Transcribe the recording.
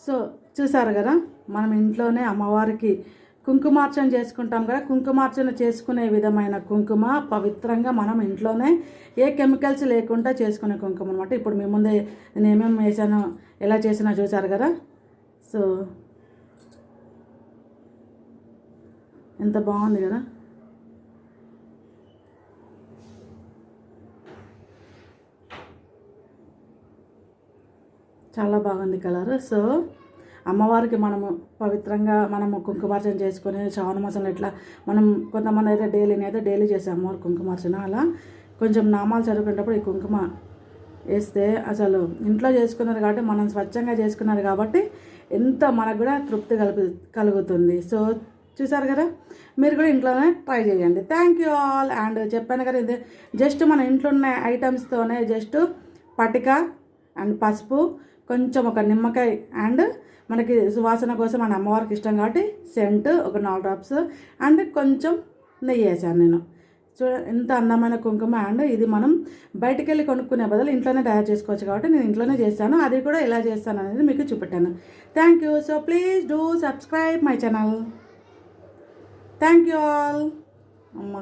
So చూసారు కదా, మనం ఇంట్లోనే అమ్మవారికి కుంకుమార్చన చేసుకుంటాం కదా. కుంకుమార్చన చేసుకునే విధమైన కుంకుమ పవిత్రంగా మనం ఇంట్లోనే ఏ కెమికల్స్ లేకుండా చేసుకునే కుంకుమ అనమాట. ఇప్పుడు మీ ముందే నేను ఏమేమి వేసానో ఎలా చేసినా చూసారు కదా. సో ఎంత బాగుంది కదా. చాలా బాగుంది కలర్. సో అమ్మవారికి మనము పవిత్రంగా మనము కుంకుమార్చన చేసుకొని శ్రావణ మాసంలో ఇట్లా మనం కొంతమంది అయితే డైలీ చేసే అమ్మవారి కుంకుమార్చన, అలా కొంచెం నామాలు చదువుకునేటప్పుడు ఈ కుంకుమ వేస్తే అసలు ఇంట్లో చేసుకున్నారు కాబట్టి మనం స్వచ్ఛంగా చేసుకున్నారు కాబట్టి ఎంత మనకు కూడా తృప్తి కలుగుతుంది. సో చూసారు కదా, మీరు కూడా ఇంట్లోనే ట్రై చేయండి. Thank you all. అండ్ చెప్పాను కదా, ఇది జస్ట్ మన ఇంట్లో ఉన్న ఐటమ్స్తోనే జస్ట్ పటిక అండ్ పసుపు, కొంచెం ఒక నిమ్మకాయ, అండ్ మనకి సువాసన కోసం మన అమ్మవారికి ఇష్టం కాబట్టి సెంట్ ఒక 4 డ్రాప్స్ అండ్ కొంచెం నెయ్యి వేసాను నేను. ఎంత అందమైన కుంకుమ. అండ్ ఇది మనం బయటికి వెళ్ళి కొనుక్కునే బదులు ఇంట్లోనే తయారు చేసుకోవచ్చు కాబట్టి నేను ఇంట్లోనే చేస్తాను. అది కూడా ఎలా చేస్తాను అనేది మీకు చూపెట్టాను. Thank you. So please do subscribe my channel. Thank you all. అమ్మ